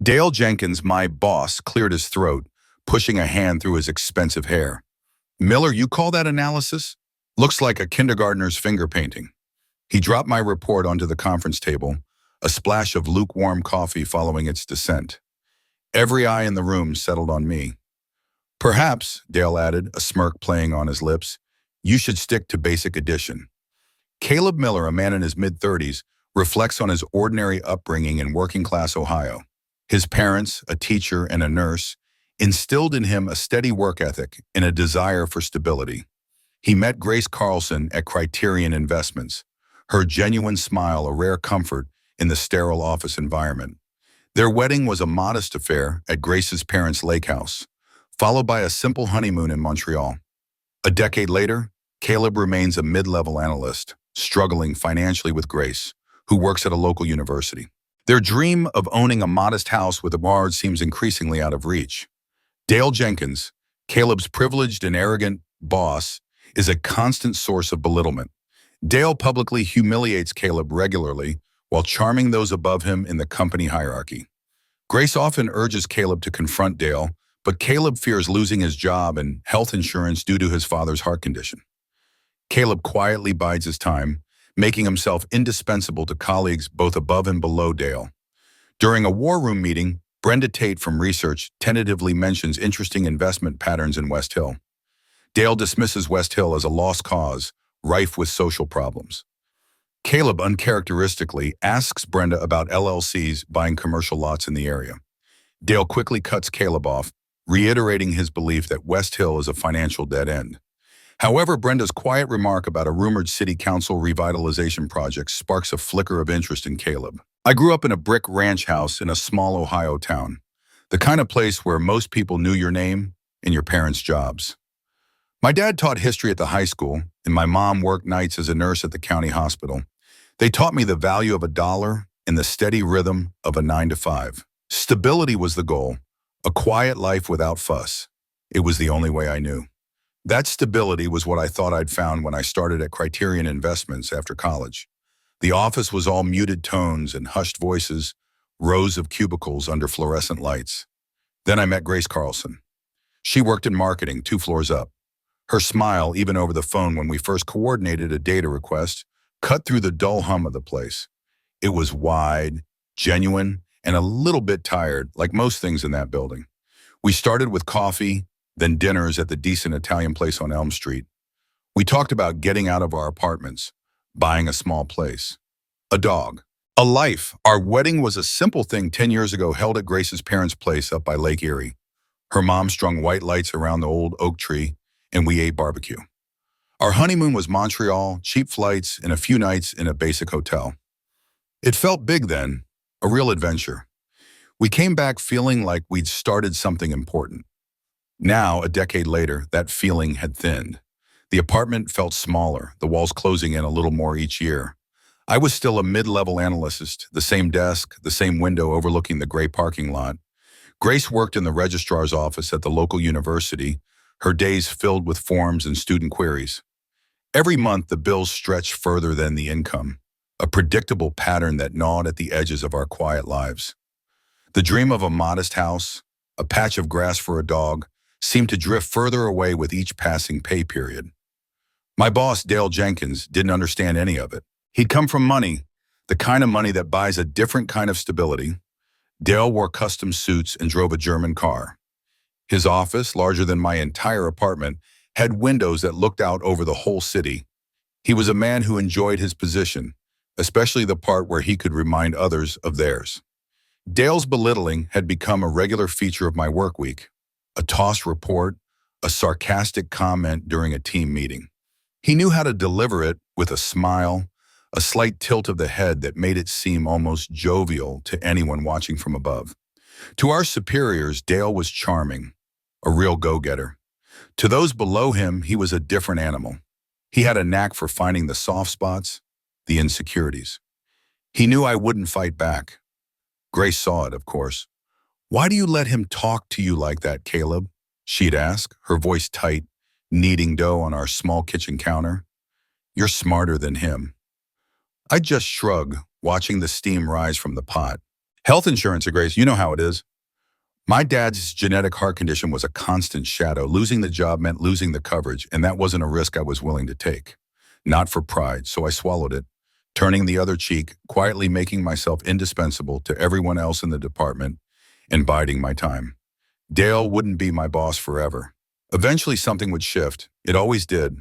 Dale Jenkins, my boss, cleared his throat, pushing a hand through his expensive hair. Miller, you call that analysis? Looks like a kindergartner's finger painting. He dropped my report onto the conference table, a splash of lukewarm coffee following its descent. Every eye in the room settled on me. Perhaps, Dale added, a smirk playing on his lips, you should stick to basic addition. Caleb Miller, a man in his mid-30s, reflects on his ordinary upbringing in working-class Ohio. His parents, a teacher and a nurse, instilled in him a steady work ethic and a desire for stability. He met Grace Carlson at Criterion Investments, her genuine smile a rare comfort in the sterile office environment. Their wedding was a modest affair at Grace's parents' lake house, followed by a simple honeymoon in Montreal. A decade later, Caleb remains a mid-level analyst, struggling financially with Grace, who works at a local university. Their dream of owning a modest house with a yard seems increasingly out of reach. Dale Jenkins, Caleb's privileged and arrogant boss, is a constant source of belittlement. Dale publicly humiliates Caleb regularly while charming those above him in the company hierarchy. Grace often urges Caleb to confront Dale, but Caleb fears losing his job and health insurance due to his father's heart condition. Caleb quietly bides his time, making himself indispensable to colleagues both above and below Dale. During a war room meeting, Brenda Tate from research tentatively mentions interesting investment patterns in West Hill. Dale dismisses West Hill as a lost cause, rife with social problems. Caleb uncharacteristically asks Brenda about LLCs buying commercial lots in the area. Dale quickly cuts Caleb off, reiterating his belief that West Hill is a financial dead end. However, Brenda's quiet remark about a rumored city council revitalization project sparks a flicker of interest in Caleb. I grew up in a brick ranch house in a small Ohio town, the kind of place where most people knew your name and your parents' jobs. My dad taught history at the high school, and my mom worked nights as a nurse at the county hospital. They taught me the value of $1 and the steady rhythm of a 9-to-5. Stability was the goal, a quiet life without fuss. It was the only way I knew. That stability was what I thought I'd found when I started at Criterion Investments after college. The office was all muted tones and hushed voices, rows of cubicles under fluorescent lights. Then I met Grace Carlson. She worked in marketing 2 floors up. Her smile, even over the phone when we first coordinated a data request, cut through the dull hum of the place. It was wide, genuine, and a little bit tired, like most things in that building. We started with coffee, then dinners at the decent Italian place on Elm Street. We talked about getting out of our apartments, buying a small place, a dog, a life. Our wedding was a simple thing 10 years ago held at Grace's parents' place up by Lake Erie. Her mom strung white lights around the old oak tree, and we ate barbecue. Our honeymoon was Montreal, cheap flights, and a few nights in a basic hotel. It felt big then, a real adventure. We came back feeling like we'd started something important. Now, a decade later, that feeling had thinned. The apartment felt smaller, the walls closing in a little more each year. I was still a mid-level analyst, the same desk, the same window overlooking the gray parking lot. Grace worked in the registrar's office at the local university, her days filled with forms and student queries. Every month, the bills stretched further than the income, a predictable pattern that gnawed at the edges of our quiet lives. The dream of a modest house, a patch of grass for a dog, seemed to drift further away with each passing pay period. My boss, Dale Jenkins, didn't understand any of it. He'd come from money, the kind of money that buys a different kind of stability. Dale wore custom suits and drove a German car. His office, larger than my entire apartment, had windows that looked out over the whole city. He was a man who enjoyed his position, especially the part where he could remind others of theirs. Dale's belittling had become a regular feature of my work week. A tossed report, a sarcastic comment during a team meeting. He knew how to deliver it with a smile, a slight tilt of the head that made it seem almost jovial to anyone watching from above. To our superiors, Dale was charming, a real go-getter. To those below him, he was a different animal. He had a knack for finding the soft spots, the insecurities. He knew I wouldn't fight back. Grace saw it, of course. "Why do you let him talk to you like that, Caleb?" she'd ask, her voice tight, kneading dough on our small kitchen counter. "You're smarter than him." I'd just shrug, watching the steam rise from the pot. Health insurance, Grace, you know how it is. My dad's genetic heart condition was a constant shadow. Losing the job meant losing the coverage, and that wasn't a risk I was willing to take. Not for pride, so I swallowed it, turning the other cheek, quietly making myself indispensable to everyone else in the department and biding my time. Dale wouldn't be my boss forever. Eventually something would shift. It always did.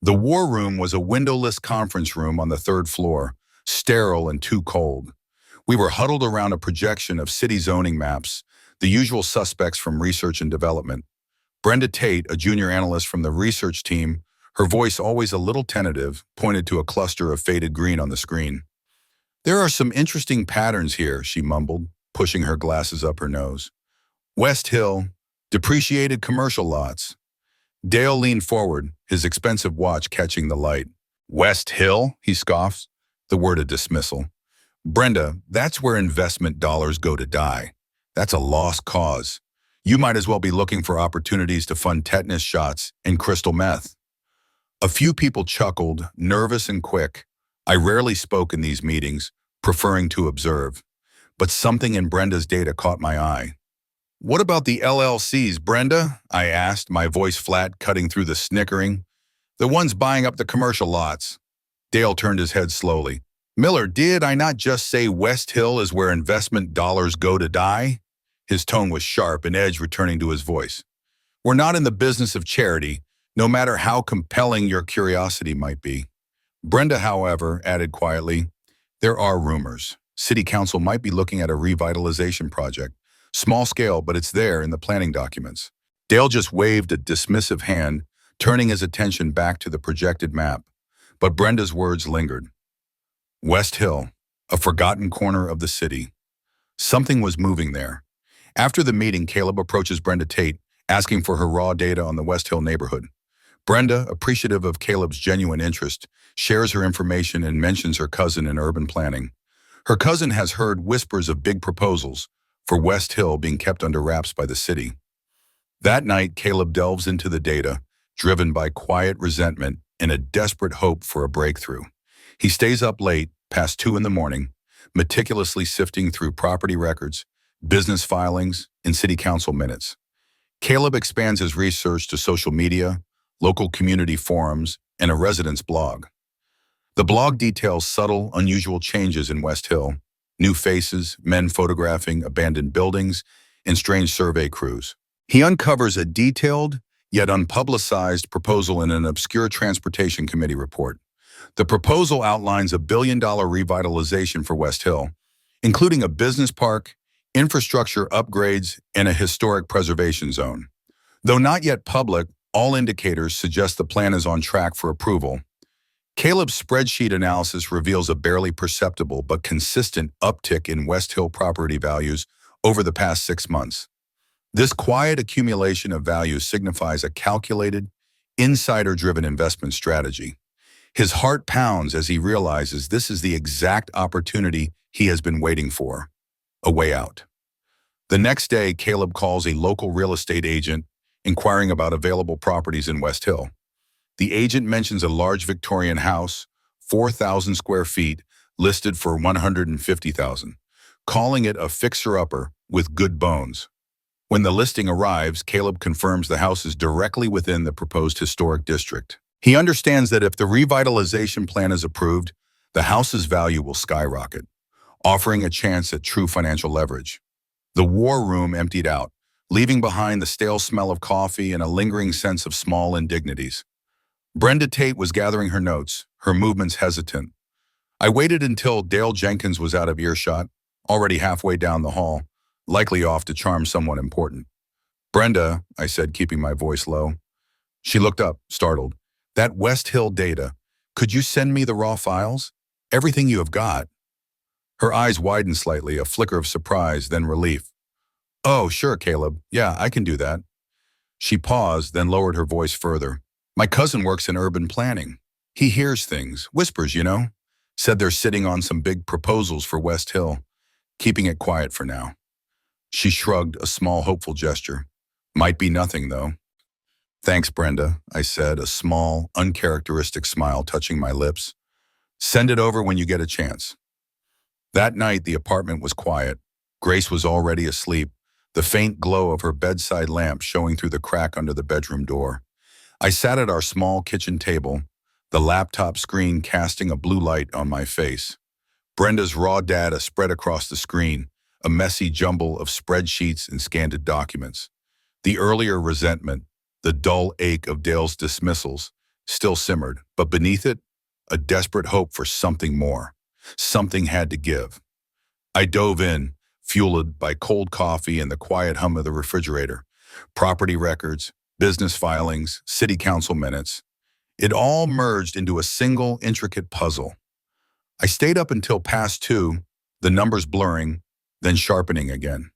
The war room was a windowless conference room on the third floor, sterile and too cold. We were huddled around a projection of city zoning maps, the usual suspects from research and development. Brenda Tate, a junior analyst from the research team, her voice always a little tentative, pointed to a cluster of faded green on the screen. "There are some interesting patterns here," she mumbled, pushing her glasses up her nose. "West Hill, depreciated commercial lots." Dale leaned forward, his expensive watch catching the light. "West Hill?" he scoffs, the word a dismissal. "Brenda, that's where investment dollars go to die. That's a lost cause. You might as well be looking for opportunities to fund tetanus shots and crystal meth." A few people chuckled, nervous and quick. I rarely spoke in these meetings, preferring to observe. But something in Brenda's data caught my eye. "What about the LLCs, Brenda?" I asked, my voice flat, cutting through the snickering. "The ones buying up the commercial lots." Dale turned his head slowly. "Miller, did I not just say West Hill is where investment dollars go to die?" His tone was sharp, an edge returning to his voice. "We're not in the business of charity, no matter how compelling your curiosity might be." Brenda, however, added quietly, "There are rumors. City Council might be looking at a revitalization project. Small scale, but it's there in the planning documents." Dale just waved a dismissive hand, turning his attention back to the projected map. But Brenda's words lingered. West Hill, a forgotten corner of the city. Something was moving there. After the meeting, Caleb approaches Brenda Tate, asking for her raw data on the West Hill neighborhood. Brenda, appreciative of Caleb's genuine interest, shares her information and mentions her cousin in urban planning. Her cousin has heard whispers of big proposals for West Hill being kept under wraps by the city. That night, Caleb delves into the data, driven by quiet resentment and a desperate hope for a breakthrough. He stays up late, past 2 in the morning, meticulously sifting through property records, business filings, and city council minutes. Caleb expands his research to social media, local community forums, and a resident's blog. The blog details subtle, unusual changes in West Hill: new faces, men photographing abandoned buildings, and strange survey crews. He uncovers a detailed, yet unpublicized proposal in an obscure transportation committee report. The proposal outlines a billion-dollar revitalization for West Hill, including a business park, infrastructure upgrades, and a historic preservation zone. Though not yet public, all indicators suggest the plan is on track for approval. Caleb's spreadsheet analysis reveals a barely perceptible but consistent uptick in West Hill property values over the past 6 months. This quiet accumulation of value signifies a calculated, insider-driven investment strategy. His heart pounds as he realizes this is the exact opportunity he has been waiting for: a way out. The next day, Caleb calls a local real estate agent inquiring about available properties in West Hill. The agent mentions a large Victorian house, 4,000 square feet, listed for $150,000, calling it a fixer-upper with good bones. When the listing arrives, Caleb confirms the house is directly within the proposed historic district. He understands that if the revitalization plan is approved, the house's value will skyrocket, offering a chance at true financial leverage. The war room emptied out, leaving behind the stale smell of coffee and a lingering sense of small indignities. Brenda Tate was gathering her notes, her movements hesitant. I waited until Dale Jenkins was out of earshot, already halfway down the hall, likely off to charm someone important. "Brenda," I said, keeping my voice low. She looked up, startled. "That West Hill data, could you send me the raw files? Everything you have got." Her eyes widened slightly, a flicker of surprise, then relief. "Oh, sure, Caleb. Yeah, I can do that." She paused, then lowered her voice further. "My cousin works in urban planning. He hears things, whispers, you know. Said they're sitting on some big proposals for West Hill, keeping it quiet for now." She shrugged, a small, hopeful gesture. "Might be nothing, though." "Thanks, Brenda," I said, a small, uncharacteristic smile touching my lips. "Send it over when you get a chance." That night, the apartment was quiet. Grace was already asleep, the faint glow of her bedside lamp showing through the crack under the bedroom door. I sat at our small kitchen table, the laptop screen casting a blue light on my face. Brenda's raw data spread across the screen, a messy jumble of spreadsheets and scanned documents. The earlier resentment, the dull ache of Dale's dismissals, still simmered, but beneath it, a desperate hope for something more. Something had to give. I dove in, fueled by cold coffee and the quiet hum of the refrigerator. Property records, business filings, city council minutes. It all merged into a single intricate puzzle. I stayed up until past 2, the numbers blurring, then sharpening again.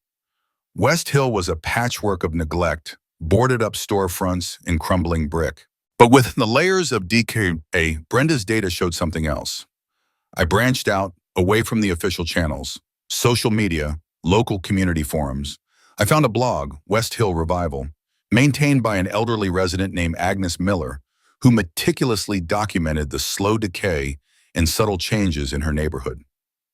West Hill was a patchwork of neglect, boarded up storefronts and crumbling brick. But within the layers of decay, Brenda's data showed something else. I branched out, away from the official channels, social media, local community forums. I found a blog, West Hill Revival, maintained by an elderly resident named Agnes Miller, who meticulously documented the slow decay and subtle changes in her neighborhood.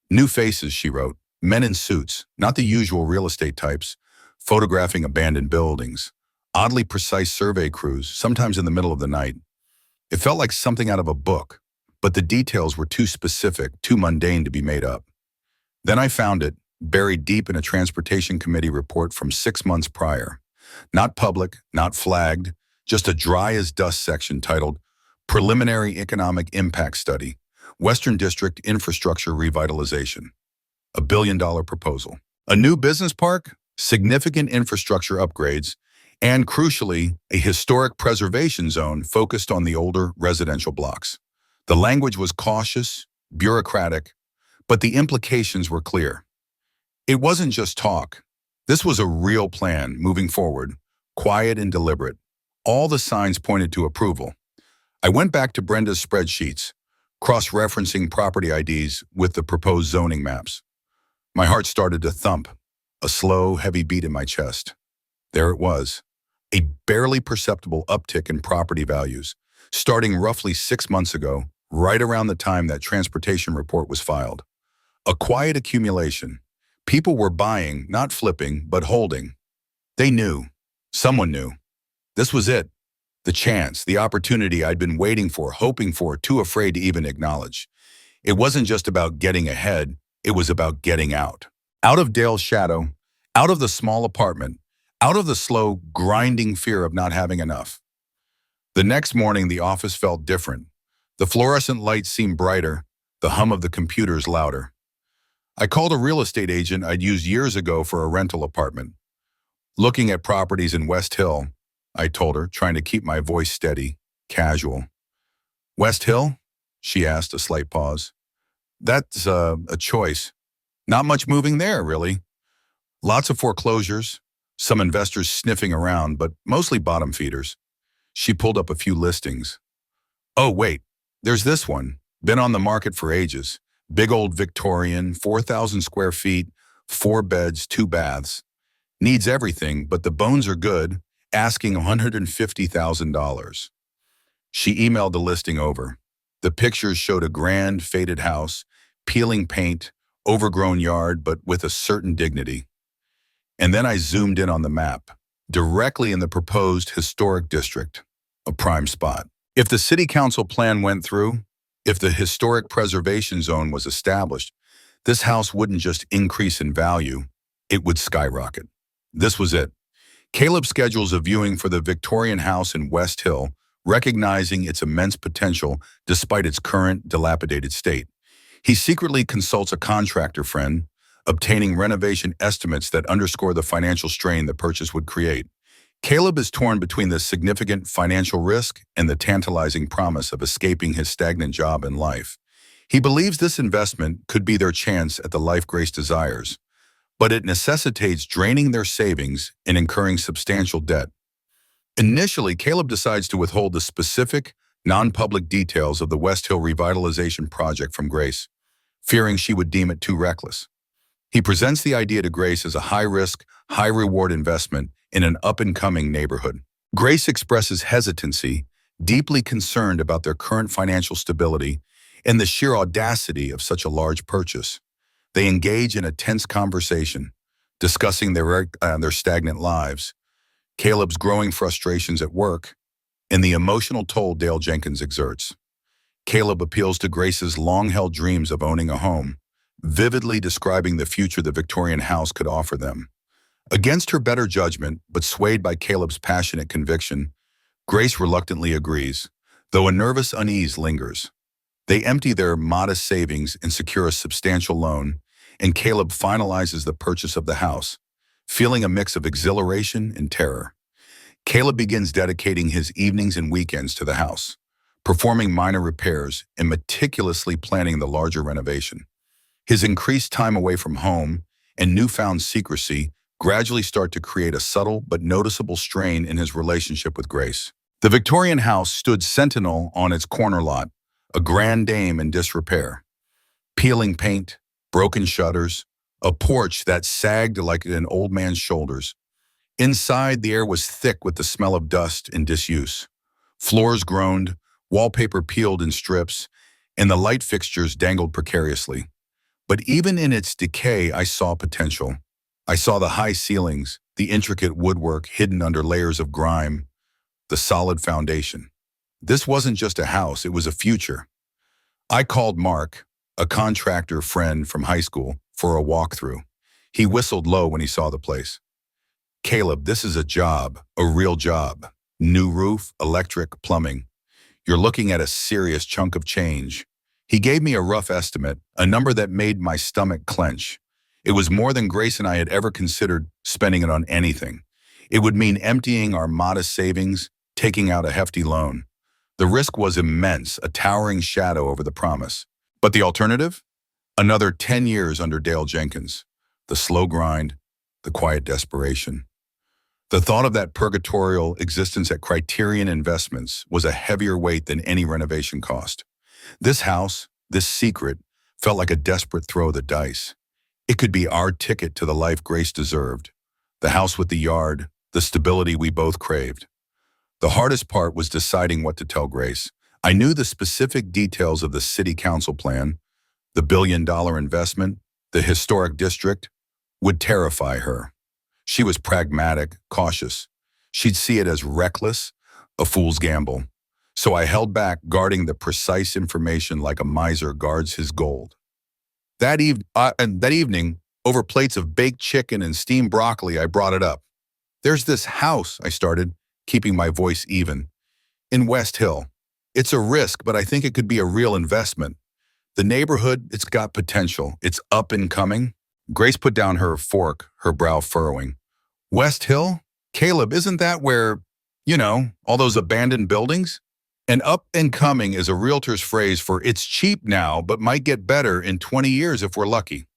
New faces, she wrote, men in suits, not the usual real estate types, photographing abandoned buildings, oddly precise survey crews, sometimes in the middle of the night. It felt like something out of a book, but the details were too specific, too mundane to be made up. Then I found it, buried deep in a transportation committee report from 6 months prior. Not public, not flagged, just a dry-as-dust section titled Preliminary Economic Impact Study, Western District Infrastructure Revitalization. $1 billion proposal. A new business park, significant infrastructure upgrades, and crucially, a historic preservation zone focused on the older residential blocks. The language was cautious, bureaucratic, but the implications were clear. It wasn't just talk. This was a real plan moving forward, quiet and deliberate. All the signs pointed to approval. I went back to Brenda's spreadsheets, cross-referencing property IDs with the proposed zoning maps. My heart started to thump, a slow, heavy beat in my chest. There it was, a barely perceptible uptick in property values, starting roughly 6 months ago, right around the time that transportation report was filed. A quiet accumulation. People were buying, not flipping, but holding. They knew. Someone knew. This was it. The chance, the opportunity I'd been waiting for, hoping for, too afraid to even acknowledge. It wasn't just about getting ahead, it was about getting out. Out of Dale's shadow, out of the small apartment, out of the slow, grinding fear of not having enough. The next morning, the office felt different. The fluorescent lights seemed brighter, the hum of the computers louder. I called a real estate agent I'd used years ago for a rental apartment. Looking at properties in West Hill, I told her, trying to keep my voice steady, casual. West Hill? She asked, a slight pause. That's a choice. Not much moving there, really. Lots of foreclosures, some investors sniffing around, but mostly bottom feeders. She pulled up a few listings. Oh, wait, there's this one. Been on the market for ages. Big old Victorian, 4,000 square feet, 4 beds, 2 baths. Needs everything, but the bones are good, asking $150,000. She emailed the listing over. The pictures showed a grand, faded house, peeling paint, overgrown yard, but with a certain dignity. And then I zoomed in on the map, directly in the proposed historic district, a prime spot. If the city council plan went through, if the historic preservation zone was established, this house wouldn't just increase in value, it would skyrocket. This was it. Caleb schedules a viewing for the Victorian house in West Hill, recognizing its immense potential despite its current dilapidated state. He secretly consults a contractor friend, obtaining renovation estimates that underscore the financial strain the purchase would create. Caleb is torn between the significant financial risk and the tantalizing promise of escaping his stagnant job and life. He believes this investment could be their chance at the life Grace desires, but it necessitates draining their savings and incurring substantial debt. Initially, Caleb decides to withhold the specific, non-public details of the West Hill revitalization project from Grace, fearing she would deem it too reckless. He presents the idea to Grace as a high-risk, high-reward investment in an up-and-coming neighborhood. Grace expresses hesitancy, deeply concerned about their current financial stability and the sheer audacity of such a large purchase. They engage in a tense conversation, discussing their stagnant lives, Caleb's growing frustrations at work, and the emotional toll Dale Jenkins exerts. Caleb appeals to Grace's long-held dreams of owning a home, vividly describing the future the Victorian house could offer them. Against her better judgment, but swayed by Caleb's passionate conviction, Grace reluctantly agrees, though a nervous unease lingers. They empty their modest savings and secure a substantial loan, and Caleb finalizes the purchase of the house, feeling a mix of exhilaration and terror. Caleb begins dedicating his evenings and weekends to the house, performing minor repairs and meticulously planning the larger renovation. His increased time away from home and newfound secrecy gradually start to create a subtle but noticeable strain in his relationship with Grace. The Victorian house stood sentinel on its corner lot, a grand dame in disrepair. Peeling paint, broken shutters, a porch that sagged like an old man's shoulders. Inside, the air was thick with the smell of dust and disuse. Floors groaned, wallpaper peeled in strips, and the light fixtures dangled precariously. But even in its decay, I saw potential. I saw the high ceilings, the intricate woodwork hidden under layers of grime, the solid foundation. This wasn't just a house, it was a future. I called Mark, a contractor friend from high school, for a walkthrough. He whistled low when he saw the place. "Caleb, this is a job, a real job. New roof, electric, plumbing. You're looking at a serious chunk of change." He gave me a rough estimate, a number that made my stomach clench. It was more than Grace and I had ever considered spending it on anything. It would mean emptying our modest savings, taking out a hefty loan. The risk was immense, a towering shadow over the promise. But the alternative? Another 10 years under Dale Jenkins. The slow grind, the quiet desperation. The thought of that purgatorial existence at Criterion Investments was a heavier weight than any renovation cost. This house, this secret, felt like a desperate throw of the dice. It could be our ticket to the life Grace deserved. The house with the yard, the stability we both craved. The hardest part was deciding what to tell Grace. I knew the specific details of the city council plan, the billion-dollar investment, the historic district, would terrify her. She was pragmatic, cautious. She'd see it as reckless, a fool's gamble. So I held back, guarding the precise information like a miser guards his gold. That evening, over plates of baked chicken and steamed broccoli, I brought it up. "There's this house," I started, keeping my voice even, "in West Hill. It's a risk, but I think it could be a real investment. The neighborhood, it's got potential. It's up and coming." Grace put down her fork, her brow furrowing. "West Hill? Caleb, isn't that where, all those abandoned buildings?" "And up and coming is a realtor's phrase for it's cheap now, but might get better in 20 years if we're lucky."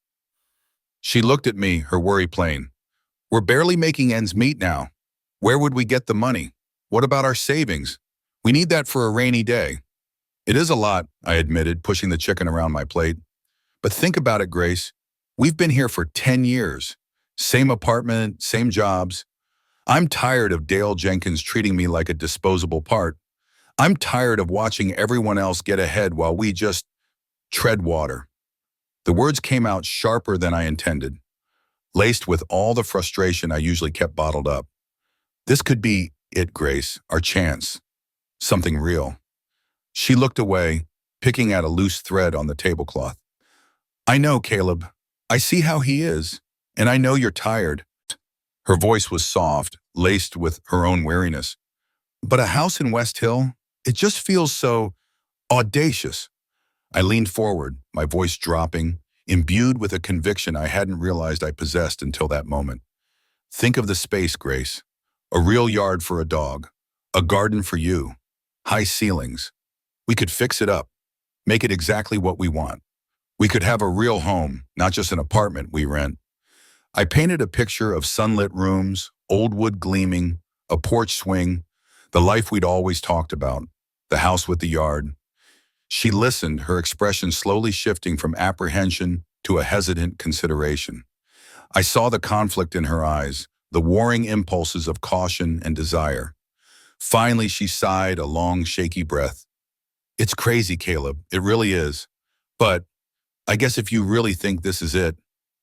She looked at me, her worry plain. "We're barely making ends meet now. Where would we get the money? What about our savings? We need that for a rainy day." "It is a lot," I admitted, pushing the chicken around my plate. "But think about it, Grace. We've been here for 10 years. Same apartment, same jobs. I'm tired of Dale Jenkins treating me like a disposable part. I'm tired of watching everyone else get ahead while we just tread water." The words came out sharper than I intended, laced with all the frustration I usually kept bottled up. "This could be it, Grace, our chance. Something real." She looked away, picking at a loose thread on the tablecloth. "I know, Caleb. I see how he is, and I know you're tired." Her voice was soft, laced with her own weariness. "But a house in West Hill, it just feels so audacious." I leaned forward, my voice dropping, imbued with a conviction I hadn't realized I possessed until that moment. "Think of the space, Grace. A real yard for a dog, a garden for you, high ceilings. We could fix it up, make it exactly what we want. We could have a real home, not just an apartment we rent." I painted a picture of sunlit rooms, old wood gleaming, a porch swing, the life we'd always talked about, the house with the yard. She listened, her expression slowly shifting from apprehension to a hesitant consideration. I saw the conflict in her eyes, the warring impulses of caution and desire. Finally, she sighed a long, shaky breath. "It's crazy, Caleb. It really is. But I guess if you really think this is it,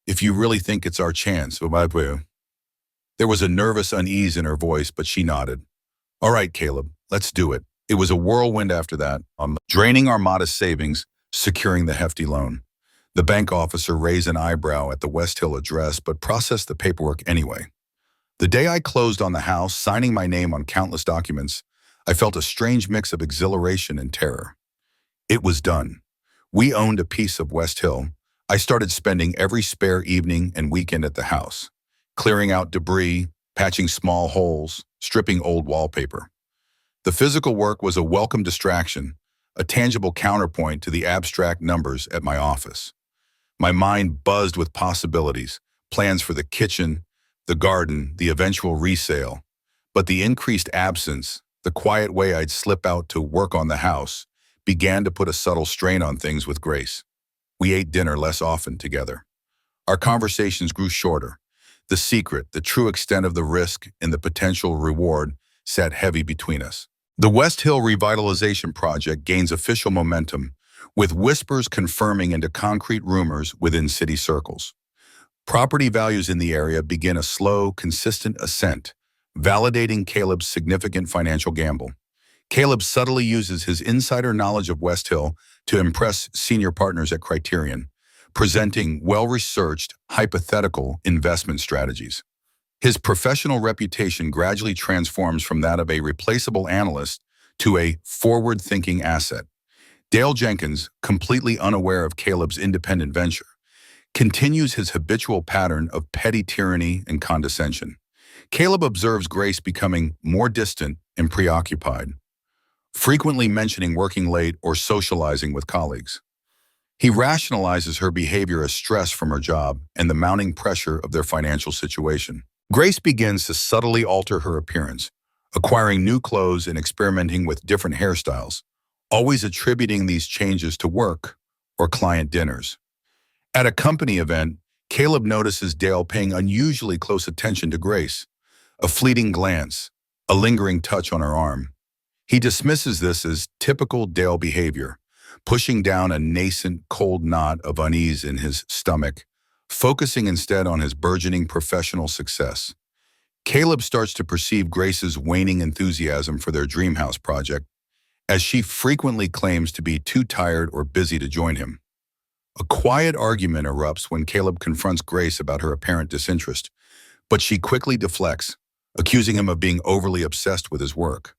If you really think it's our chance. There was a nervous unease in her voice, but she nodded. All right, Caleb, let's do it. It was a whirlwind after that, draining our modest savings, securing the hefty loan. The bank officer raised an eyebrow at the West Hill address, but processed the paperwork anyway. The day I closed on the house, signing my name on countless documents, I felt a strange mix of exhilaration and terror. It was done. We owned a piece of West Hill. I started spending every spare evening and weekend at the house, clearing out debris, patching small holes, stripping old wallpaper. The physical work was a welcome distraction, a tangible counterpoint to the abstract numbers at my office. My mind buzzed with possibilities, plans for the kitchen, the garden, the eventual resale. But the increased absence, the quiet way I'd slip out to work on the house, began to put a subtle strain on things with Grace. We ate dinner less often together. Our conversations grew shorter. The secret, the true extent of the risk, and the potential reward sat heavy between us. The West Hill Revitalization Project gains official momentum, with whispers confirming into concrete rumors within city circles. Property values in the area begin a slow, consistent ascent, validating Caleb's significant financial gamble. Caleb subtly uses his insider knowledge of West Hill to impress senior partners at Criterion, presenting well-researched, hypothetical investment strategies. His professional reputation gradually transforms from that of a replaceable analyst to a forward-thinking asset. Dale Jenkins, completely unaware of Caleb's independent venture, continues his habitual pattern of petty tyranny and condescension. Caleb observes Grace becoming more distant and preoccupied, frequently mentioning working late or socializing with colleagues. He rationalizes her behavior as stress from her job and the mounting pressure of their financial situation. Grace begins to subtly alter her appearance, acquiring new clothes and experimenting with different hairstyles, always attributing these changes to work or client dinners. At a company event, Caleb notices Dale paying unusually close attention to Grace, a fleeting glance, a lingering touch on her arm. He dismisses this as typical Dale behavior, pushing down a nascent cold knot of unease in his stomach, focusing instead on his burgeoning professional success. Caleb starts to perceive Grace's waning enthusiasm for their dream house project, as she frequently claims to be too tired or busy to join him. A quiet argument erupts when Caleb confronts Grace about her apparent disinterest, but she quickly deflects, accusing him of being overly obsessed with his work.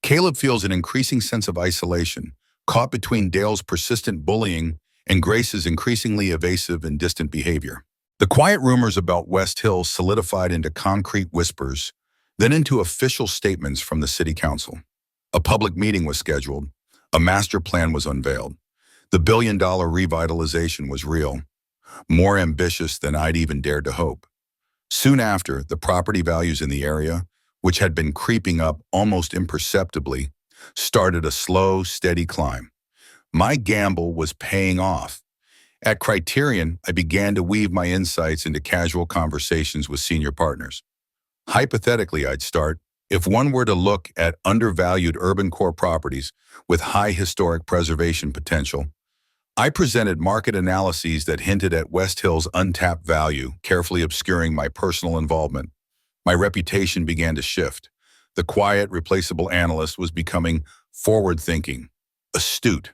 Caleb feels an increasing sense of isolation, caught between Dale's persistent bullying and Grace's increasingly evasive and distant behavior. The quiet rumors about West Hill solidified into concrete whispers, then into official statements from the city council. A public meeting was scheduled. A master plan was unveiled. The billion-dollar revitalization was real, more ambitious than I'd even dared to hope. Soon after, the property values in the area, which had been creeping up almost imperceptibly, started a slow, steady climb. My gamble was paying off. At Criterion, I began to weave my insights into casual conversations with senior partners. Hypothetically, I'd start, if one were to look at undervalued urban core properties with high historic preservation potential, I presented market analyses that hinted at West Hill's untapped value, carefully obscuring my personal involvement. My reputation began to shift. The quiet, replaceable analyst was becoming forward-thinking, astute.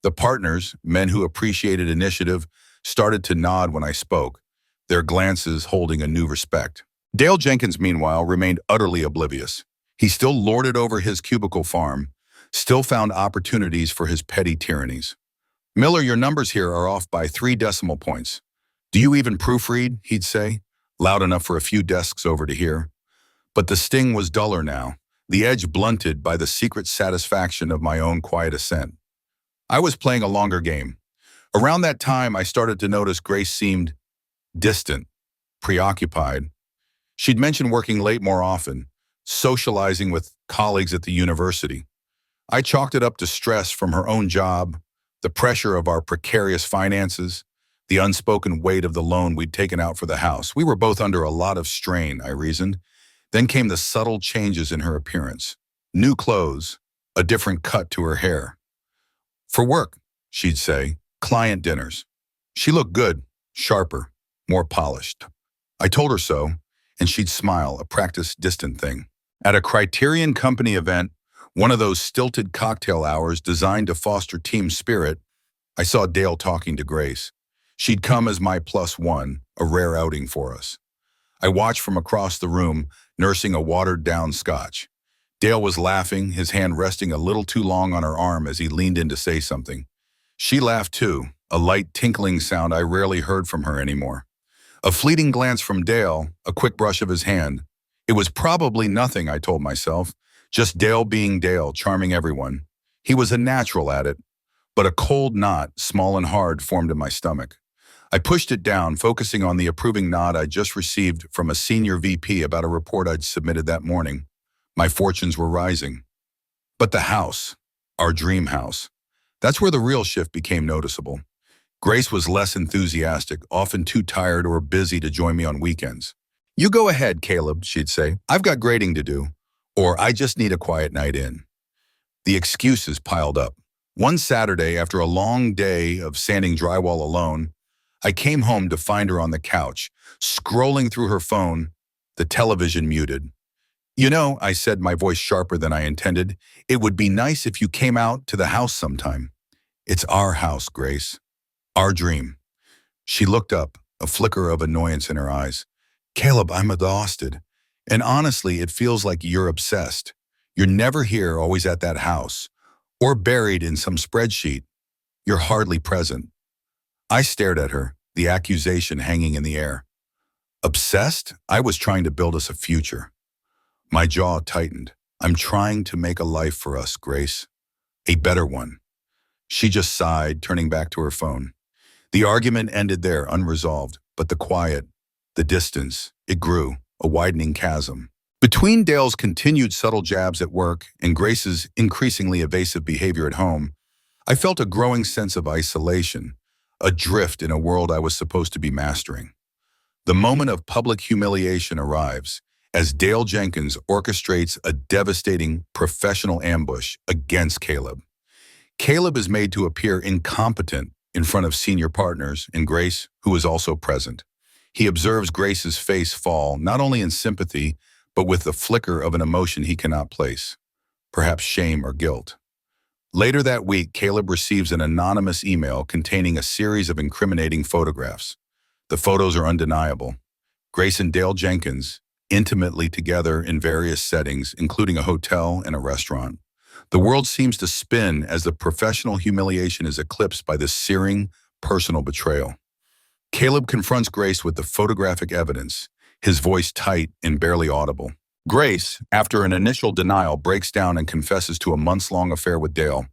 The partners, men who appreciated initiative, started to nod when I spoke, their glances holding a new respect. Dale Jenkins, meanwhile, remained utterly oblivious. He still lorded over his cubicle farm, still found opportunities for his petty tyrannies. Miller, your numbers here are off by 3 decimal points. Do you even proofread? He'd say, loud enough for a few desks over to hear. But the sting was duller now, the edge blunted by the secret satisfaction of my own quiet assent. I was playing a longer game. Around that time, I started to notice Grace seemed distant, preoccupied. She'd mentioned working late more often, socializing with colleagues at the university. I chalked it up to stress from her own job, the pressure of our precarious finances, the unspoken weight of the loan we'd taken out for the house. We were both under a lot of strain, I reasoned. Then came the subtle changes in her appearance. New clothes, a different cut to her hair. For work, she'd say, client dinners. She looked good, sharper, more polished. I told her so, and she'd smile, a practiced, distant thing. At a Criterion Company event, one of those stilted cocktail hours designed to foster team spirit, I saw Dale talking to Grace. She'd come as my plus one, a rare outing for us. I watched from across the room, nursing a watered-down scotch. Dale was laughing, his hand resting a little too long on her arm as he leaned in to say something. She laughed too, a light tinkling sound I rarely heard from her anymore. A fleeting glance from Dale, a quick brush of his hand. It was probably nothing, I told myself. Just Dale being Dale, charming everyone. He was a natural at it. But a cold knot, small and hard, formed in my stomach. I pushed it down, focusing on the approving nod I'd just received from a senior VP about a report I'd submitted that morning. My fortunes were rising. But the house, our dream house, that's where the real shift became noticeable. Grace was less enthusiastic, often too tired or busy to join me on weekends. "You go ahead, Caleb," she'd say. "I've got grading to do." Or, "I just need a quiet night in." The excuses piled up. One Saturday, after a long day of sanding drywall alone, I came home to find her on the couch, scrolling through her phone, the television muted. "You know," I said, my voice sharper than I intended, "it would be nice if you came out to the house sometime." "It's our house, Grace. Our dream." She looked up, a flicker of annoyance in her eyes. "Caleb, I'm exhausted. And honestly, it feels like you're obsessed. You're never here, always at that house. Or buried in some spreadsheet. You're hardly present." I stared at her, the accusation hanging in the air. Obsessed? I was trying to build us a future. My jaw tightened. "I'm trying to make a life for us, Grace. A better one." She just sighed, turning back to her phone. The argument ended there, unresolved, but the quiet, the distance, it grew, a widening chasm. Between Dale's continued subtle jabs at work and Grace's increasingly evasive behavior at home, I felt a growing sense of isolation, adrift in a world I was supposed to be mastering. The moment of public humiliation arrives as Dale Jenkins orchestrates a devastating professional ambush against Caleb. Caleb is made to appear incompetent in front of senior partners and Grace, who is also present. He observes Grace's face fall, not only in sympathy, but with the flicker of an emotion he cannot place, perhaps shame or guilt. Later that week, Caleb receives an anonymous email containing a series of incriminating photographs. The photos are undeniable. Grace and Dale Jenkins, intimately together in various settings, including a hotel and a restaurant. The world seems to spin as the professional humiliation is eclipsed by this searing, personal betrayal. Caleb confronts Grace with the photographic evidence, his voice tight and barely audible. Grace, after an initial denial, breaks down and confesses to a months-long affair with Dale.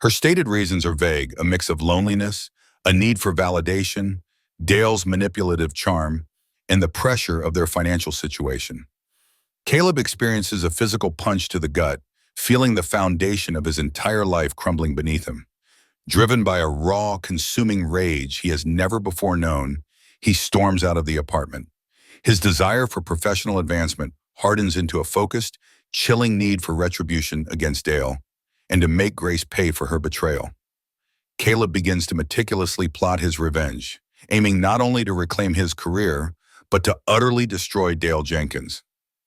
Her stated reasons are vague, a mix of loneliness, a need for validation, Dale's manipulative charm, and the pressure of their financial situation. Caleb experiences a physical punch to the gut, feeling the foundation of his entire life crumbling beneath him. Driven by a raw, consuming rage he has never before known, he storms out of the apartment. His desire for professional advancement hardens into a focused, chilling need for retribution against Dale, and to make Grace pay for her betrayal. Caleb begins to meticulously plot his revenge, aiming not only to reclaim his career, but to utterly destroy Dale Jenkins.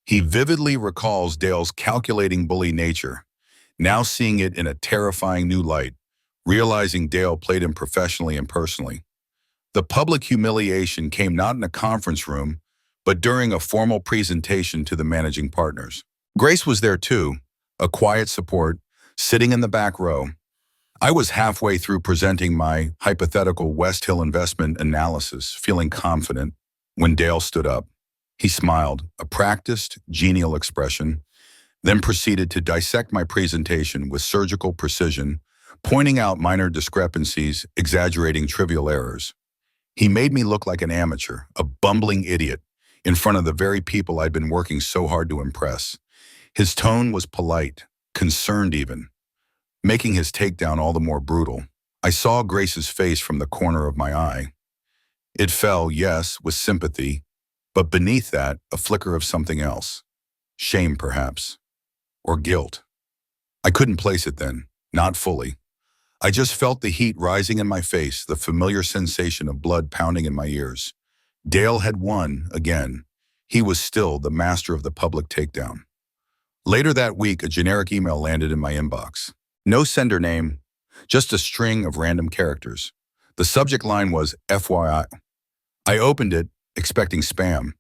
He vividly recalls Dale's calculating bully nature, now seeing it in a terrifying new light, realizing Dale played him professionally and personally. The public humiliation came not in a conference room, but during a formal presentation to the managing partners. Grace was there too, a quiet support, sitting in the back row. I was halfway through presenting my hypothetical West Hill investment analysis, feeling confident, when Dale stood up. He smiled, a practiced, genial expression, then proceeded to dissect my presentation with surgical precision, pointing out minor discrepancies, exaggerating trivial errors. He made me look like an amateur, a bumbling idiot, in front of the very people I'd been working so hard to impress. His tone was polite, concerned even, making his takedown all the more brutal. I saw Grace's face from the corner of my eye. It fell, yes, with sympathy, but beneath that, a flicker of something else. Shame, perhaps. Or guilt. I couldn't place it then, not fully. I just felt the heat rising in my face, the familiar sensation of blood pounding in my ears. Dale had won again. He was still the master of the public takedown. Later that week, a generic email landed in my inbox. No sender name, just a string of random characters. The subject line was FYI. I opened it, expecting spam.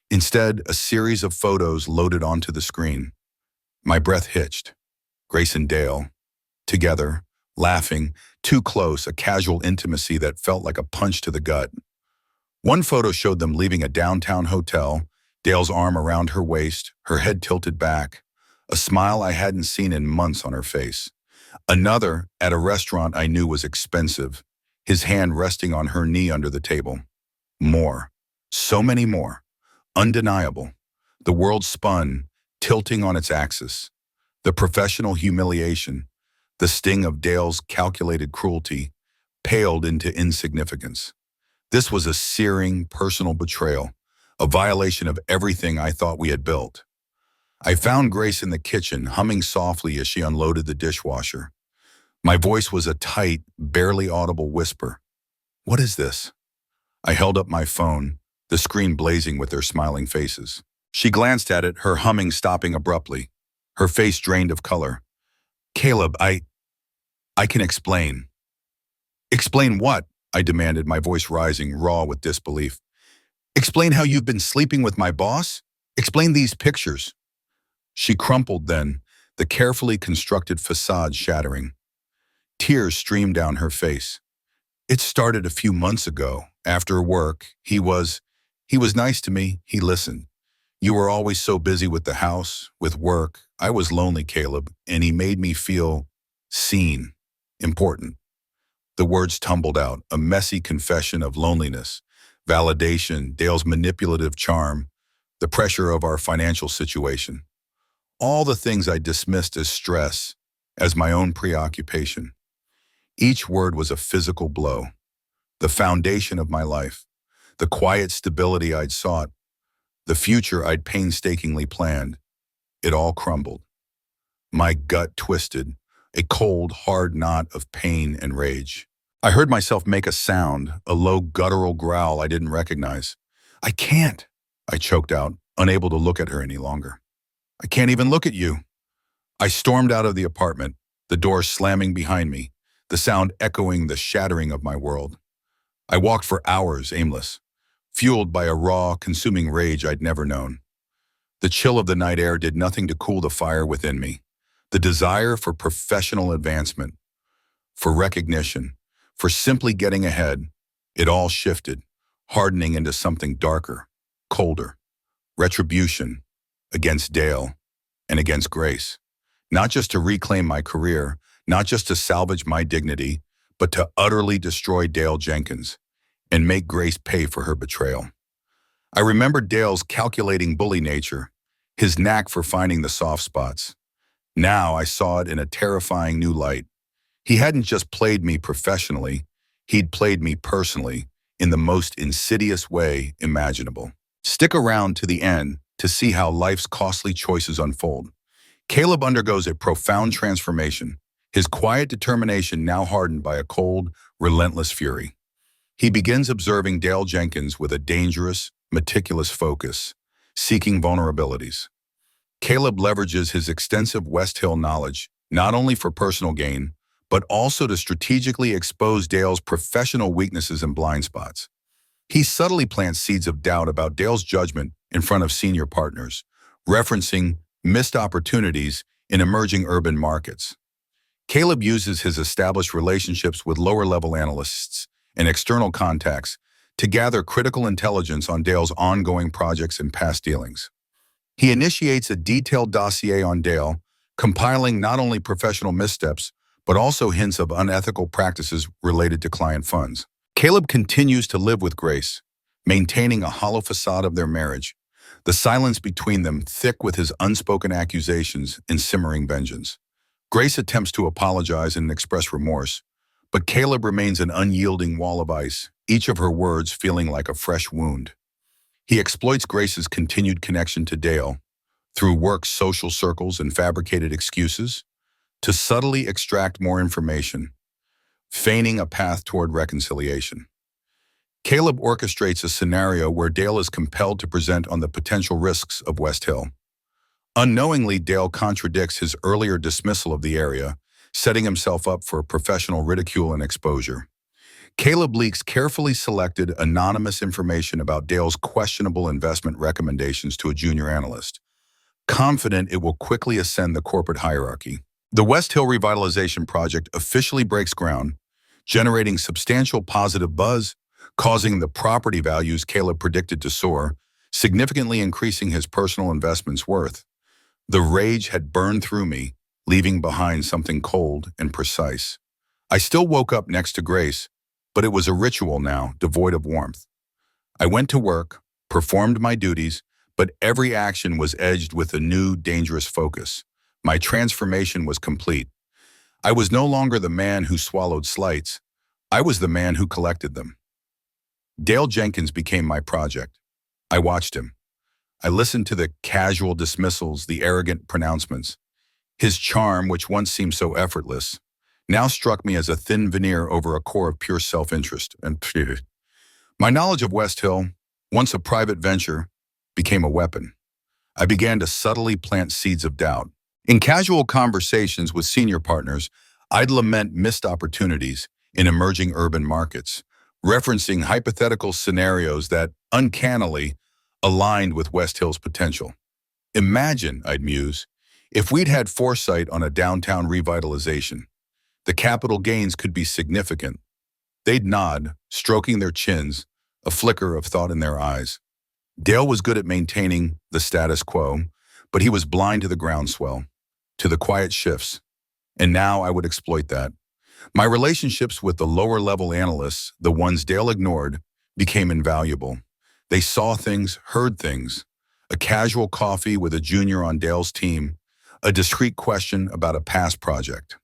Instead, a series of photos loaded onto the screen. My breath hitched. Grace and Dale, together, laughing, too close, a casual intimacy that felt like a punch to the gut. One photo showed them leaving a downtown hotel, Dale's arm around her waist, her head tilted back, a smile I hadn't seen in months on her face. Another, at a restaurant I knew was expensive, his hand resting on her knee under the table. More. So many more. Undeniable. The world spun, tilting on its axis. The professional humiliation, the sting of Dale's calculated cruelty, paled into insignificance. This was a searing, personal betrayal, a violation of everything I thought we had built. I found Grace in the kitchen, humming softly as she unloaded the dishwasher. My voice was a tight, barely audible whisper. "What is this?" I held up my phone, the screen blazing with their smiling faces. She glanced at it, her humming stopping abruptly, her face drained of color. "Caleb, I can explain." "Explain what?" I demanded, my voice rising, raw with disbelief. "Explain how you've been sleeping with my boss? Explain these pictures." She crumpled then, the carefully constructed facade shattering. Tears streamed down her face. "It started a few months ago, after work. He was nice to me, he listened. You were always so busy with the house, with work. I was lonely, Caleb, and he made me feel seen, important." The words tumbled out, a messy confession of loneliness, validation, Dale's manipulative charm, the pressure of our financial situation. All the things I dismissed as stress, as my own preoccupation. Each word was a physical blow. The foundation of my life, the quiet stability I'd sought, the future I'd painstakingly planned, it all crumbled. My gut twisted, a cold, hard knot of pain and rage. I heard myself make a sound, a low guttural growl I didn't recognize. "I can't," I choked out, unable to look at her any longer. "I can't even look at you." I stormed out of the apartment, the door slamming behind me, the sound echoing the shattering of my world. I walked for hours, aimless, fueled by a raw, consuming rage I'd never known. The chill of the night air did nothing to cool the fire within me. The desire for professional advancement, for recognition, for simply getting ahead, it all shifted, hardening into something darker, colder. Retribution against Dale and against Grace. Not just to reclaim my career, not just to salvage my dignity, but to utterly destroy Dale Jenkins and make Grace pay for her betrayal. I remembered Dale's calculating bully nature, his knack for finding the soft spots. Now I saw it in a terrifying new light. He hadn't just played me professionally, he'd played me personally in the most insidious way imaginable. Stick around to the end to see how life's costly choices unfold. Caleb undergoes a profound transformation, his quiet determination now hardened by a cold, relentless fury. He begins observing Dale Jenkins with a dangerous, meticulous focus, seeking vulnerabilities. Caleb leverages his extensive West Hill knowledge, not only for personal gain, but also to strategically expose Dale's professional weaknesses and blind spots. He subtly plants seeds of doubt about Dale's judgment in front of senior partners, referencing missed opportunities in emerging urban markets. Caleb uses his established relationships with lower-level analysts and external contacts to gather critical intelligence on Dale's ongoing projects and past dealings. He initiates a detailed dossier on Dale, compiling not only professional missteps, but also hints of unethical practices related to client funds. Caleb continues to live with Grace, maintaining a hollow facade of their marriage, the silence between them thick with his unspoken accusations and simmering vengeance. Grace attempts to apologize and express remorse, but Caleb remains an unyielding wall of ice, each of her words feeling like a fresh wound. He exploits Grace's continued connection to Dale, through work social circles and fabricated excuses, to subtly extract more information, feigning a path toward reconciliation. Caleb orchestrates a scenario where Dale is compelled to present on the potential risks of West Hill. Unknowingly, Dale contradicts his earlier dismissal of the area, setting himself up for professional ridicule and exposure. Caleb leaks carefully selected anonymous information about Dale's questionable investment recommendations to a junior analyst, confident it will quickly ascend the corporate hierarchy. The West Hill Revitalization Project officially breaks ground, generating substantial positive buzz, causing the property values Caleb predicted to soar, significantly increasing his personal investment's worth. The rage had burned through me, leaving behind something cold and precise. I still woke up next to Grace, but it was a ritual now, devoid of warmth. I went to work, performed my duties, but every action was edged with a new, dangerous focus. My transformation was complete. I was no longer the man who swallowed slights. I was the man who collected them. Dale Jenkins became my project. I watched him. I listened to the casual dismissals, the arrogant pronouncements. His charm, which once seemed so effortless, now struck me as a thin veneer over a core of pure self-interest. And my knowledge of West Hill, once a private venture, became a weapon. I began to subtly plant seeds of doubt. In casual conversations with senior partners, I'd lament missed opportunities in emerging urban markets, referencing hypothetical scenarios that, uncannily, aligned with West Hill's potential. Imagine, I'd muse, if we'd had foresight on a downtown revitalization. The capital gains could be significant. They'd nod, stroking their chins, a flicker of thought in their eyes. Dale was good at maintaining the status quo, but he was blind to the groundswell, to the quiet shifts. And now I would exploit that. My relationships with the lower-level analysts, the ones Dale ignored, became invaluable. They saw things, heard things. A casual coffee with a junior on Dale's team, a discreet question about a past project.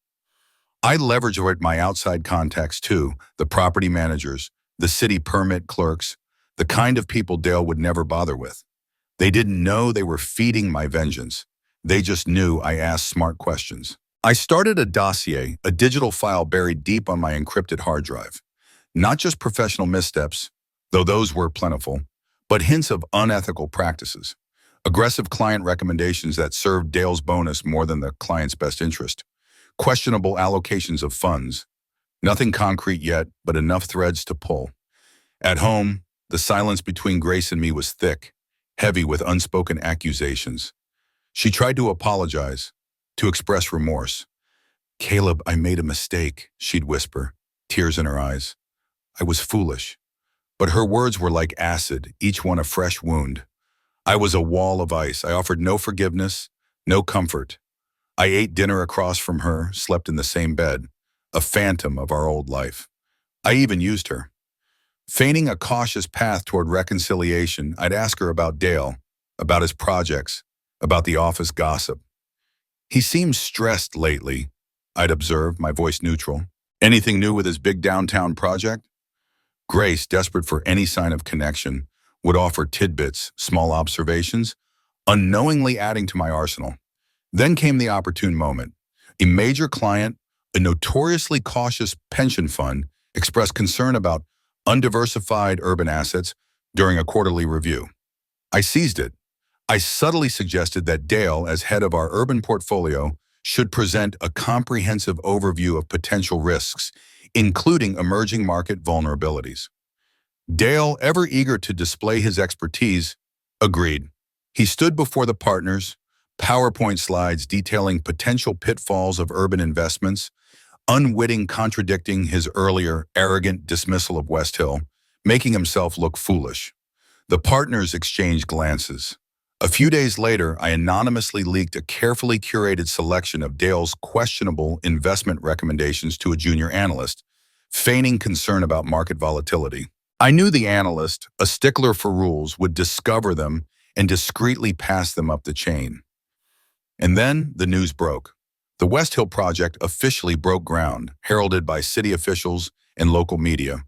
I leveraged my outside contacts too, the property managers, the city permit clerks, the kind of people Dale would never bother with. They didn't know they were feeding my vengeance. They just knew I asked smart questions. I started a dossier, a digital file buried deep on my encrypted hard drive. Not just professional missteps, though those were plentiful, but hints of unethical practices. Aggressive client recommendations that served Dale's bonus more than the client's best interest. Questionable allocations of funds. Nothing concrete yet, but enough threads to pull. At home, the silence between Grace and me was thick, heavy with unspoken accusations. She tried to apologize, to express remorse. "Caleb, I made a mistake," she'd whisper, tears in her eyes. I was foolish. But her words were like acid, each one a fresh wound. I was a wall of ice. I offered no forgiveness, no comfort. I ate dinner across from her, slept in the same bed, a phantom of our old life. I even used her. Feigning a cautious path toward reconciliation, I'd ask her about Dale, about his projects, about the office gossip. "He seems stressed lately," I'd observe, my voice neutral. "Anything new with his big downtown project?" Grace, desperate for any sign of connection, would offer tidbits, small observations, unknowingly adding to my arsenal. Then came the opportune moment. A major client, a notoriously cautious pension fund, expressed concern about undiversified urban assets during a quarterly review. I seized it. I subtly suggested that Dale, as head of our urban portfolio, should present a comprehensive overview of potential risks, including emerging market vulnerabilities. Dale, ever eager to display his expertise, agreed. He stood before the partners, PowerPoint slides detailing potential pitfalls of urban investments, unwitting contradicting his earlier arrogant dismissal of West Hill, making himself look foolish. The partners exchanged glances. A few days later, I anonymously leaked a carefully curated selection of Dale's questionable investment recommendations to a junior analyst, feigning concern about market volatility. I knew the analyst, a stickler for rules, would discover them and discreetly pass them up the chain. And then the news broke. The West Hill project officially broke ground, heralded by city officials and local media.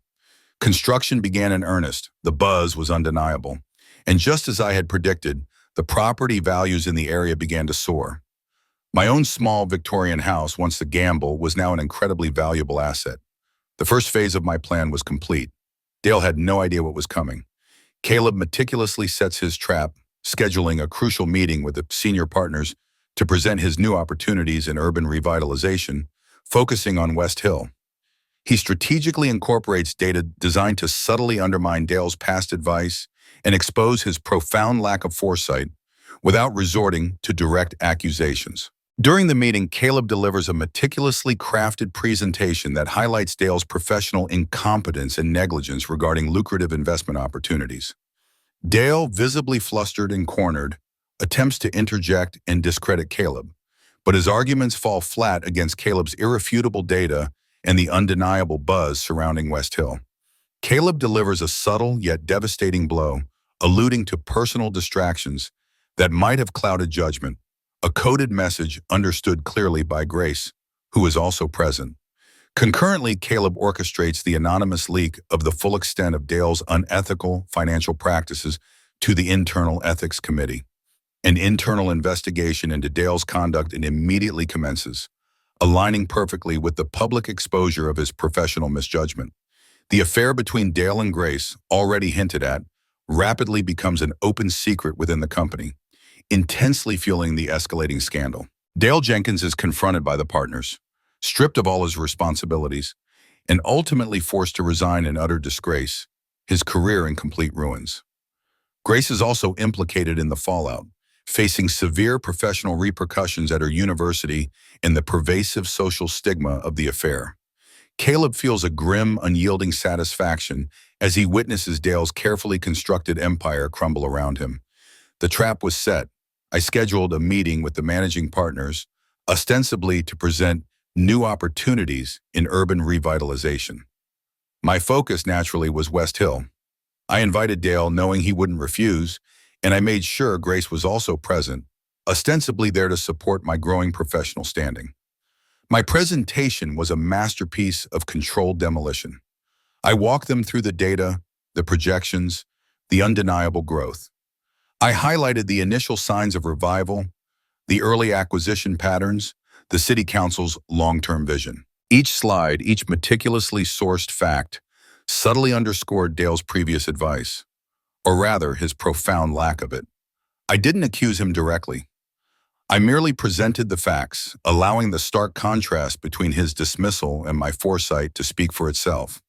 Construction began in earnest. The buzz was undeniable. And just as I had predicted, the property values in the area began to soar. My own small Victorian house, once a gamble, was now an incredibly valuable asset. The first phase of my plan was complete. Dale had no idea what was coming. Caleb meticulously sets his trap, scheduling a crucial meeting with the senior partners to present his new opportunities in urban revitalization, focusing on West Hill. He strategically incorporates data designed to subtly undermine Dale's past advice and expose his profound lack of foresight without resorting to direct accusations. During the meeting, Caleb delivers a meticulously crafted presentation that highlights Dale's professional incompetence and negligence regarding lucrative investment opportunities. Dale, visibly flustered and cornered, attempts to interject and discredit Caleb, but his arguments fall flat against Caleb's irrefutable data and the undeniable buzz surrounding West Hill. Caleb delivers a subtle yet devastating blow, alluding to personal distractions that might have clouded judgment, a coded message understood clearly by Grace, who is also present. Concurrently, Caleb orchestrates the anonymous leak of the full extent of Dale's unethical financial practices to the Internal Ethics Committee. An internal investigation into Dale's conduct immediately commences, aligning perfectly with the public exposure of his professional misjudgment. The affair between Dale and Grace, already hinted at, rapidly becomes an open secret within the company, intensely fueling the escalating scandal. Dale Jenkins is confronted by the partners, stripped of all his responsibilities, and ultimately forced to resign in utter disgrace, his career in complete ruins. Grace is also implicated in the fallout, facing severe professional repercussions at her university and the pervasive social stigma of the affair. Caleb feels a grim, unyielding satisfaction as he witnesses Dale's carefully constructed empire crumble around him. The trap was set. I scheduled a meeting with the managing partners, ostensibly to present new opportunities in urban revitalization. My focus, naturally, was West Hill. I invited Dale knowing he wouldn't refuse, and I made sure Grace was also present, ostensibly there to support my growing professional standing. My presentation was a masterpiece of controlled demolition. I walked them through the data, the projections, the undeniable growth. I highlighted the initial signs of revival, the early acquisition patterns, the City Council's long-term vision. Each slide, each meticulously sourced fact, subtly underscored Dale's previous advice, or rather, his profound lack of it. I didn't accuse him directly. I merely presented the facts, allowing the stark contrast between his dismissal and my foresight to speak for itself.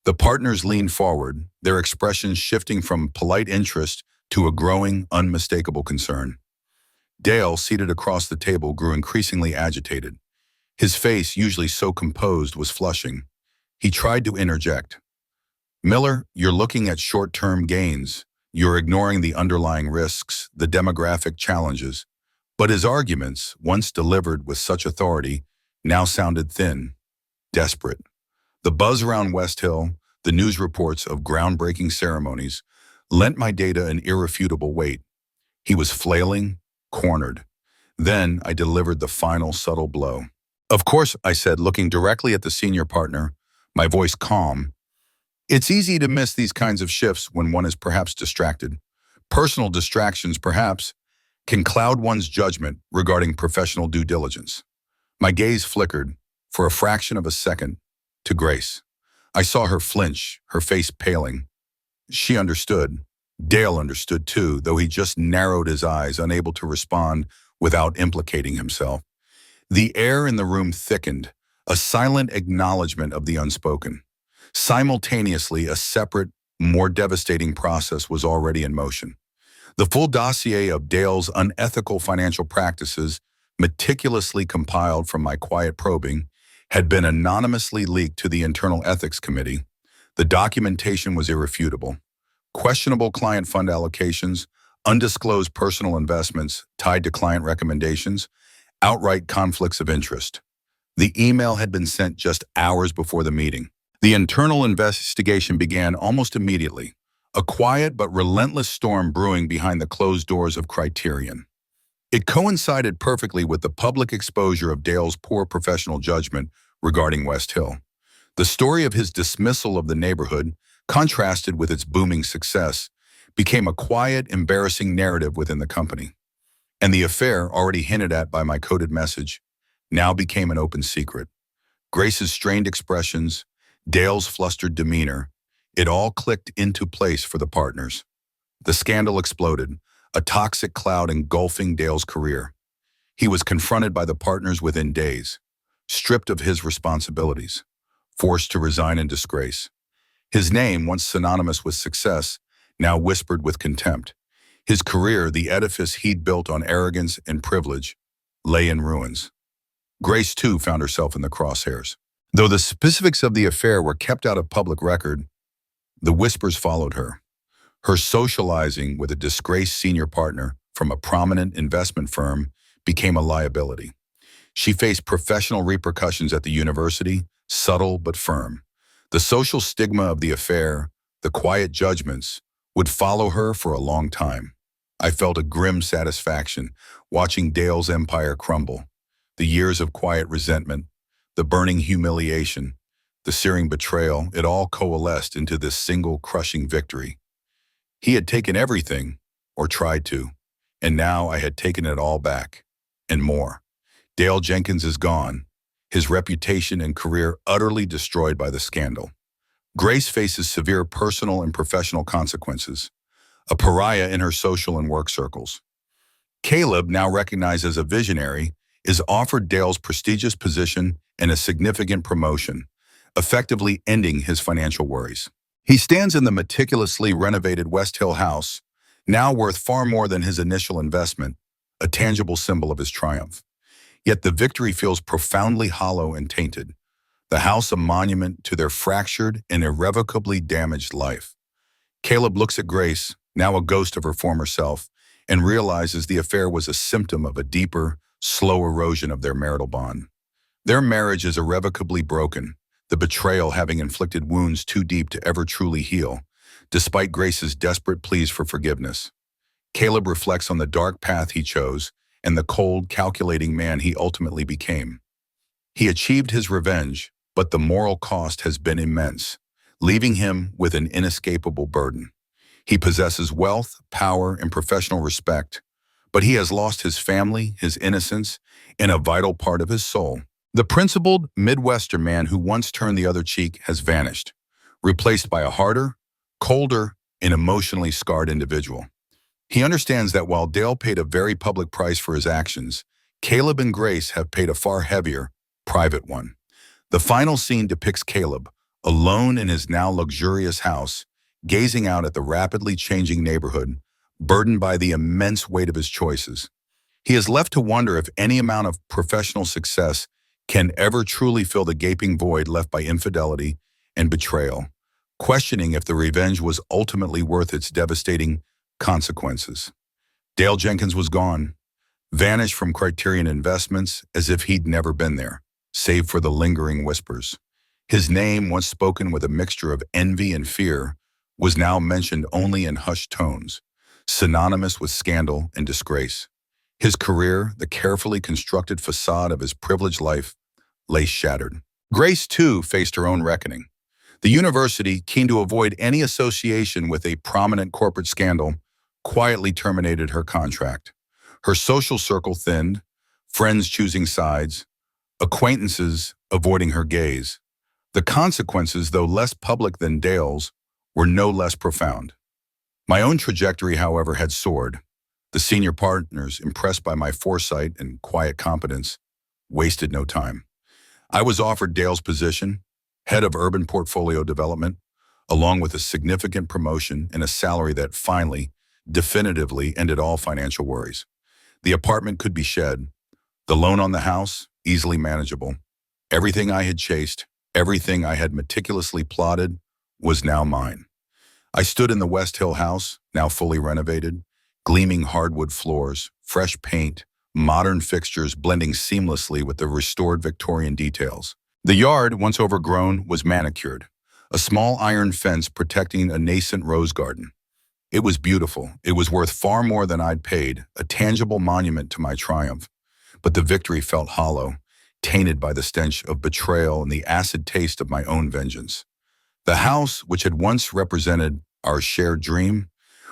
The partners leaned forward, their expressions shifting from polite interest to a growing, unmistakable concern. Dale, seated across the table, grew increasingly agitated. His face, usually so composed, was flushing. He tried to interject. "Miller, you're looking at short-term gains. You're ignoring the underlying risks, the demographic challenges." But his arguments, once delivered with such authority, now sounded thin, desperate. The buzz around West Hill, the news reports of groundbreaking ceremonies, lent my data an irrefutable weight. He was flailing, cornered. Then I delivered the final subtle blow. "Of course," I said, looking directly at the senior partner, my voice calm. "It's easy to miss these kinds of shifts when one is perhaps distracted. Personal distractions, perhaps, can cloud one's judgment regarding professional due diligence." My gaze flickered, for a fraction of a second, to Grace. I saw her flinch, her face paling. She understood. Dale understood too, though he just narrowed his eyes, unable to respond without implicating himself. The air in the room thickened, a silent acknowledgement of the unspoken. Simultaneously, a separate, more devastating process was already in motion. The full dossier of Dale's unethical financial practices, meticulously compiled from my quiet probing, had been anonymously leaked to the Internal Ethics Committee. The documentation was irrefutable. Questionable client fund allocations, undisclosed personal investments tied to client recommendations, outright conflicts of interest. The email had been sent just hours before the meeting. The internal investigation began almost immediately, a quiet but relentless storm brewing behind the closed doors of Criterion. It coincided perfectly with the public exposure of Dale's poor professional judgment regarding West Hill. The story of his dismissal of the neighborhood, contrasted with its booming success, became a quiet, embarrassing narrative within the company. And the affair, already hinted at by my coded message, now became an open secret. Grace's strained expressions, Dale's flustered demeanor, It all clicked into place for the partners. The scandal exploded, a toxic cloud engulfing Dale's career. He was confronted by the partners within days, stripped of his responsibilities, forced to resign in disgrace. His name, once synonymous with success, now whispered with contempt. His career, the edifice he'd built on arrogance and privilege, lay in ruins. Grace, too, found herself in the crosshairs. Though the specifics of the affair were kept out of public record, the whispers followed her. Her socializing with a disgraced senior partner from a prominent investment firm became a liability. She faced professional repercussions at the university, subtle but firm. The social stigma of the affair, the quiet judgments, would follow her for a long time. I felt a grim satisfaction watching Dale's empire crumble. The years of quiet resentment, the burning humiliation, the searing betrayal, it all coalesced into this single crushing victory. He had taken everything, or tried to, and now I had taken it all back, and more. Dale Jenkins is gone, his reputation and career utterly destroyed by the scandal. Grace faces severe personal and professional consequences, a pariah in her social and work circles. Caleb, now recognized as a visionary, is offered Dale's prestigious position and a significant promotion, effectively ending his financial worries. He stands in the meticulously renovated West Hill house, now worth far more than his initial investment, a tangible symbol of his triumph. Yet the victory feels profoundly hollow and tainted, the house a monument to their fractured and irrevocably damaged life. Caleb looks at Grace, now a ghost of her former self, and realizes the affair was a symptom of a deeper, slow erosion of their marital bond. Their marriage is irrevocably broken, the betrayal having inflicted wounds too deep to ever truly heal, despite Grace's desperate pleas for forgiveness. Caleb reflects on the dark path he chose and the cold, calculating man he ultimately became. He achieved his revenge, but the moral cost has been immense, leaving him with an inescapable burden. He possesses wealth, power, and professional respect, but he has lost his family, his innocence, and a vital part of his soul. The principled Midwestern man who once turned the other cheek has vanished, replaced by a harder, colder, and emotionally scarred individual. He understands that while Dale paid a very public price for his actions, Caleb and Grace have paid a far heavier, private one. The final scene depicts Caleb, alone in his now luxurious house, gazing out at the rapidly changing neighborhood, burdened by the immense weight of his choices. He is left to wonder if any amount of professional success can ever truly fill the gaping void left by infidelity and betrayal, questioning if the revenge was ultimately worth its devastating consequences. Dale Jenkins was gone, vanished from Criterion Investments as if he'd never been there, save for the lingering whispers. His name, once spoken with a mixture of envy and fear, was now mentioned only in hushed tones, synonymous with scandal and disgrace. His career, the carefully constructed facade of his privileged life, lay shattered. Grace, too, faced her own reckoning. The university, keen to avoid any association with a prominent corporate scandal, quietly terminated her contract. Her social circle thinned, friends choosing sides, acquaintances avoiding her gaze. The consequences, though less public than Dale's, were no less profound. My own trajectory, however, had soared. The senior partners, impressed by my foresight and quiet competence, wasted no time. I was offered Dale's position, head of urban portfolio development, along with a significant promotion and a salary that finally, definitively ended all financial worries. The apartment could be shed, the loan on the house easily manageable. Everything I had chased, everything I had meticulously plotted, was now mine. I stood in the West Hill house, now fully renovated, gleaming hardwood floors, fresh paint, modern fixtures blending seamlessly with the restored Victorian details. The yard, once overgrown, was manicured, a small iron fence protecting a nascent rose garden. It was beautiful. It was worth far more than I'd paid, a tangible monument to my triumph. But the victory felt hollow, tainted by the stench of betrayal and the acid taste of my own vengeance. The house, which had once represented our shared dream,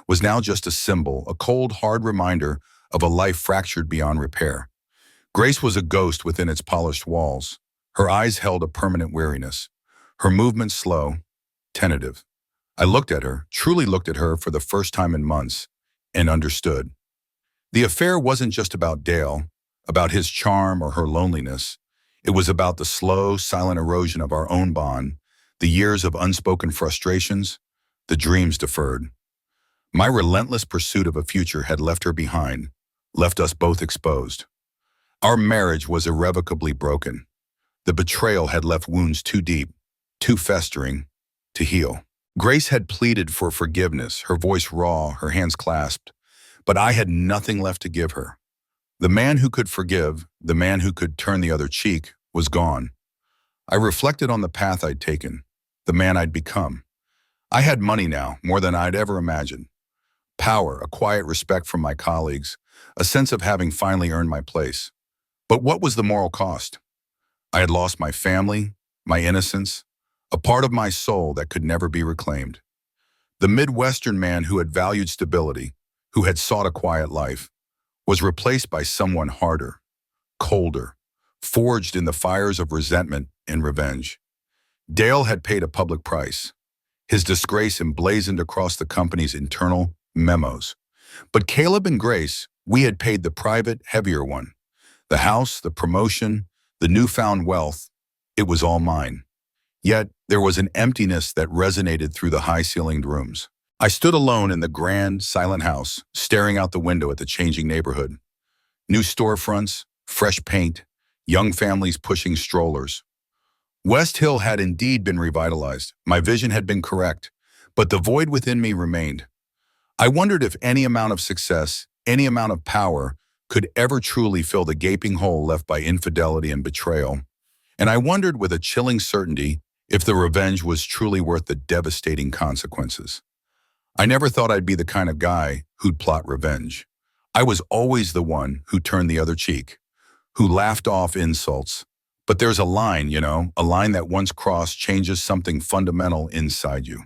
was now just a symbol, a cold, hard reminder of a life fractured beyond repair. Grace was a ghost within its polished walls. Her eyes held a permanent weariness, her movements slow, tentative. I looked at her, truly looked at her for the first time in months, and understood. The affair wasn't just about Dale, about his charm or her loneliness. It was about the slow, silent erosion of our own bond, the years of unspoken frustrations, the dreams deferred. My relentless pursuit of a future had left her behind, left us both exposed. Our marriage was irrevocably broken. The betrayal had left wounds too deep, too festering, to heal. Grace had pleaded for forgiveness, her voice raw, her hands clasped, but I had nothing left to give her. The man who could forgive, the man who could turn the other cheek, was gone. I reflected on the path I'd taken, the man I'd become. I had money now, more than I'd ever imagined. Power, a quiet respect from my colleagues, a sense of having finally earned my place. But what was the moral cost? I had lost my family, my innocence, a part of my soul that could never be reclaimed. The Midwestern man who had valued stability, who had sought a quiet life, was replaced by someone harder, colder, forged in the fires of resentment and revenge. Dale had paid a public price, his disgrace emblazoned across the company's internal memos. But Caleb and Grace, we had paid the private, heavier one. The house, the promotion, the newfound wealth, it was all mine. Yet, there was an emptiness that resonated through the high-ceilinged rooms. I stood alone in the grand, silent house, staring out the window at the changing neighborhood. New storefronts, fresh paint, young families pushing strollers. West Hill had indeed been revitalized. My vision had been correct, but the void within me remained. I wondered if any amount of success, any amount of power, could ever truly fill the gaping hole left by infidelity and betrayal. And I wondered with a chilling certainty if the revenge was truly worth the devastating consequences. I never thought I'd be the kind of guy who'd plot revenge. I was always the one who turned the other cheek, who laughed off insults. But there's a line, a line that once crossed changes something fundamental inside you.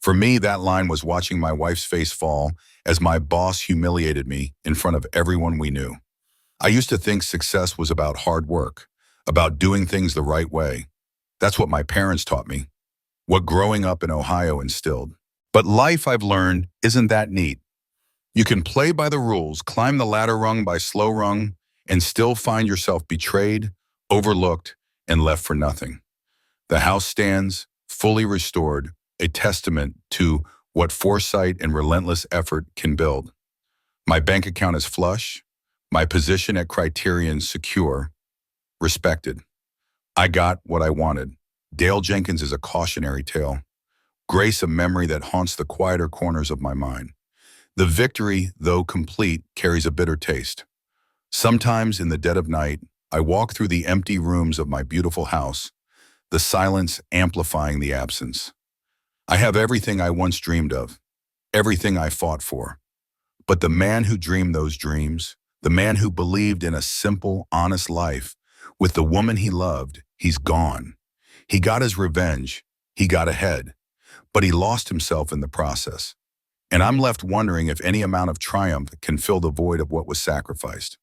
For me, that line was watching my wife's face fall as my boss humiliated me in front of everyone we knew. I used to think success was about hard work, about doing things the right way. That's what my parents taught me, what growing up in Ohio instilled. But life, I've learned, isn't that neat. You can play by the rules, climb the ladder rung by slow rung, and still find yourself betrayed, overlooked, and left for nothing. The house stands, fully restored, a testament to what foresight and relentless effort can build. My bank account is flush, my position at Criterion secure, respected. I got what I wanted. Dale Jenkins is a cautionary tale. Grace, a memory that haunts the quieter corners of my mind. The victory, though complete, carries a bitter taste. Sometimes in the dead of night, I walk through the empty rooms of my beautiful house, the silence amplifying the absence. I have everything I once dreamed of, everything I fought for. But the man who dreamed those dreams, the man who believed in a simple, honest life, with the woman he loved, he's gone. He got his revenge, he got ahead, but he lost himself in the process. And I'm left wondering if any amount of triumph can fill the void of what was sacrificed.